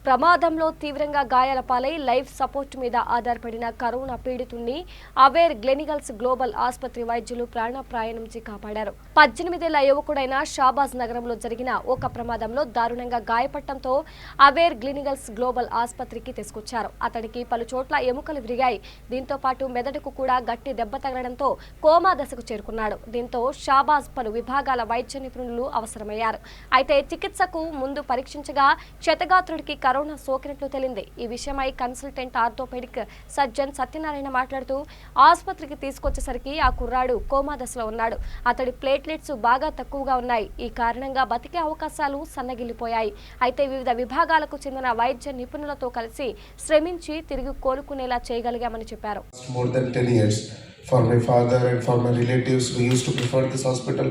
ప్రమాదంలో తీవ్రంగా గాయాల పాలై లైఫ్ సపోర్ట్ మీద ఆధారపడిన కరోనా పీడితుడిని అవేర్ గ్లెనిగల్స్ గ్లోబల్ ఆసుపత్రి వైద్యులు ప్రాణాపాయం నుంచి కాపాడారు. 18 ఏళ్ల యువకుడైన షాబాజ్ నగరంలో జరిగిన ఒక ప్రమాదంలో దారుణంగా గాయపడటంతో అవేర్ గ్లెనిగల్స్ గ్లోబల్ ఆసుపత్రికి తీసుకొచ్చారు. అతడికి పలు చోట్ల ఎముకలు విరిగాయి. దీంతో పాటు మెదడుకు కూడా గట్టి దెబ్బ తగలడంతో కోమా దశకు చేరుకున్నాడు. దీంతో షాబాజ్ పలు విభాగాల వైద్య నిపుణులు అవసరమయ్యారు. అయితే చికిత్సకు ముందు పరీక్షించగా క్షతగాత్రుడికి కరోనా సోకినట్లు తేలింది. ఈ విషయమై కన్సల్టెంట్ ఆర్థోపెడిక్ సర్జన్ సత్యనారాయణ మాట్లాడుతూ ఆసుపత్రికి తీసుకొచ్చేసరికి ఆ కుర్రాడు కోమా దశలో ఉన్నాడు. అతడి ప్లేట్లెట్స్ బాగా తక్కువగా ఉన్నాయి. ఈ కారణంగా బతికే అవకాశాలు సన్నగిల్లిపోయాయి. అయితే వివిధ విభాగాలకు చెందిన వైద్య నిపుణులతో కలిసి శ్రమించి తిరిగి కోలుకునేలా చేయగలిగామని చెప్పారు. For my father and for my relatives, we used to prefer this hospital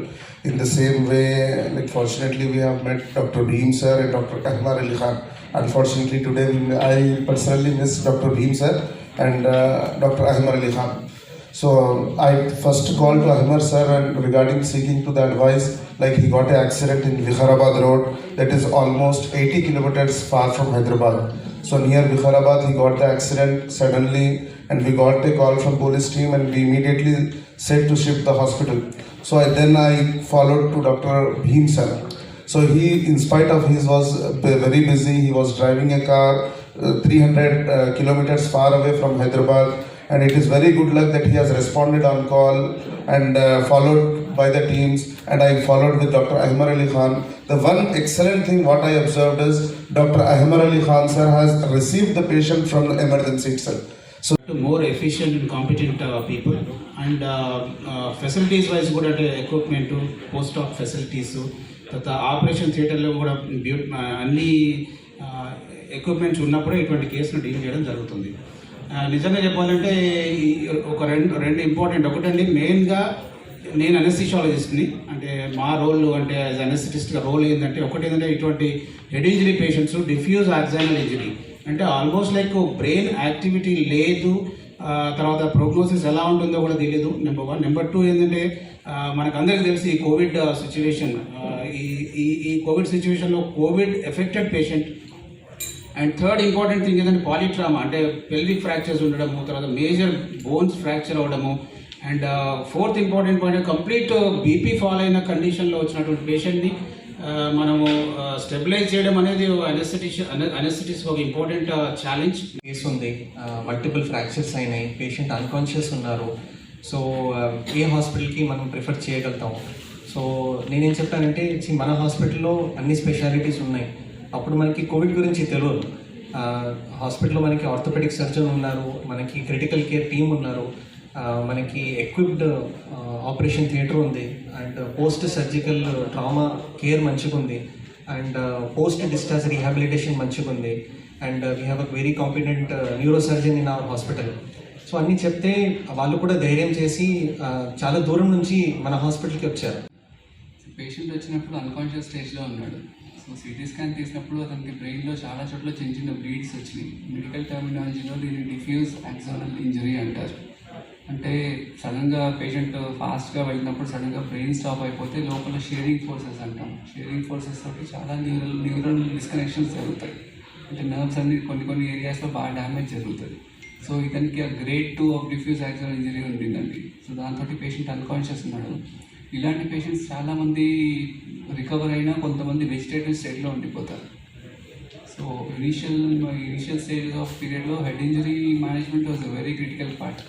in the same way. Like, fortunately, we have met Dr. Bhim sir and Dr. Ahmar Ali Khan. Unfortunately, today I personally miss Dr. Bhim sir and Dr. Ahmar Ali Khan. So I first called to Ahmar sir and regarding seeking to the advice, like he got an accident in Vikharabad road that is almost 80 kilometers far from Hyderabad. So near Vikharabad he got the accident suddenly and we got a call from police team and we immediately said to shift the hospital. So then I followed to Dr. Bhim sir. So he, in spite of he was very busy, he was driving a car 300 kilometers far away from Hyderabad, and it is very good luck that he has responded on call and followed by the teams, and I followed with Dr. Ahmar Ali Khan. The one excellent thing what I observed is Dr. Ahmar Ali Khan sir has received the patient from the emergency itself. So more efficient and competent people, and facilities wise కూడా అంటే equipment post op facilities తర్వాత operation థియేటర్లో కూడా అన్ని equipments ఉన్నప్పుడే ఇటువంటి కేసును deal చేయడం జరుగుతుంది. నిజంగా చెప్పాలంటే ఒక రెండు ఇంపార్టెంట్. ఒకటండి, మెయిన్గా నేను అనెస్థిషియాలజిస్ట్ని, అంటే మా రోల్ అంటే యాజ్ అనెస్థిటిస్ట్గా రోల్ ఏంటంటే ఒకటి ఏంటంటే ఇటువంటి head injury patients diffuse axonal injury అంటే ఆల్మోస్ట్ లైక్ బ్రెయిన్ యాక్టివిటీ లేదు, తర్వాత ప్రోగ్నోసిస్ ఎలా ఉంటుందో కూడా తెలియదు. నెంబర్ 1. నెంబర్ 2 ఏంటంటే మనకు అందరికీ తెలిసి ఈ కోవిడ్ సిచ్యువేషన్, ఈ కోవిడ్ సిచ్యువేషన్లో Covid affected patient. And third important thing ఏంటంటే పాలిట్రామా అంటే పెల్విక్ ఫ్రాక్చర్స్ ఉండడము, తర్వాత మేజర్ బోన్స్ ఫ్రాక్చర్ అవ్వడము. And fourth important point complete BP fall అయిన కండిషన్లో వచ్చినటువంటి పేషెంట్ని మనము స్టెబిలైజ్ చేయడం అనేది అనెస్థెటిస్ట్ ఒక ఇంపార్టెంట్ ఛాలెంజ్. కేసు ఉంది, మల్టిపుల్ ఫ్రాక్చర్స్ అయినాయి, పేషెంట్ అన్కాన్షియస్ ఉన్నారు. సో ఏ హాస్పిటల్కి మనం ప్రిఫర్ చేయగలుగుతాం? సో నేనేం చెప్తానంటే మన హాస్పిటల్లో అన్ని స్పెషాలిటీస్ ఉన్నాయి. అప్పుడు మనకి కోవిడ్ గురించి తెలియదు. హాస్పిటల్లో మనకి ఆర్థోపెడిక్ సర్జన్ ఉన్నారు, మనకి క్రిటికల్ కేర్ టీమ్ ఉన్నారు, మనకి ఎక్విప్డ్ ఆపరేషన్ థియేటర్ ఉంది, and post surgical trauma care మంచిగా ఉంది, అండ్ పోస్ట్ డిశ్చార్జ్ రీహాబిలిటేషన్ మంచిగా ఉంది, and we have a very competent neuro surgeon in our hospital. So అన్నీ చెప్తే వాళ్ళు కూడా ధైర్యం చేసి చాలా దూరం నుంచి మన హాస్పిటల్కి వచ్చారు. పేషెంట్ వచ్చినప్పుడు అన్కాన్షియస్ స్టేజ్లో ఉన్నాడు. సో సిటీ స్కాన్ తీసినప్పుడు అతనికి బ్రెయిన్లో చాలా చోట్ల చిన్న చిన్న బ్లీడ్స్ వచ్చినాయి. మెడికల్ టర్మినాలజీలో దీన్ని డిఫ్యూజ్ యాక్సిజనల్ ఇంజరీ అంటారు. అంటే సడన్గా పేషెంట్ ఫాస్ట్గా వెళ్ళినప్పుడు సడన్గా బ్రెయిన్ స్టాప్ అయిపోతే లోపల షేరింగ్ ఫోర్సెస్ అంటాం. షేరింగ్ ఫోర్సెస్ తోటి చాలా న్యూరల్ డిస్కనెక్షన్స్ జరుగుతాయి. అంటే నర్వ్స్ అన్ని కొన్ని ఏరియాస్లో బాగా డ్యామేజ్ జరుగుతుంది. సో ఇతనికి గ్రేడ్ 2 ఆఫ్ డిఫ్యూజ్ యాక్సిజనల్ ఇంజరీ ఉండిందండి. సో దాంతో పేషెంట్ అన్కాన్షియస్ ఉన్నాడు. ఇలాంటి పేషెంట్స్ చాలామంది రికవర్ అయినా కొంతమంది వెజిటేటివ్ స్టేట్లో ఉండిపోతారు. సో ఇనిషియల్ స్టేజ్ ఆఫ్ పీరియడ్లో head injury management was a very critical part.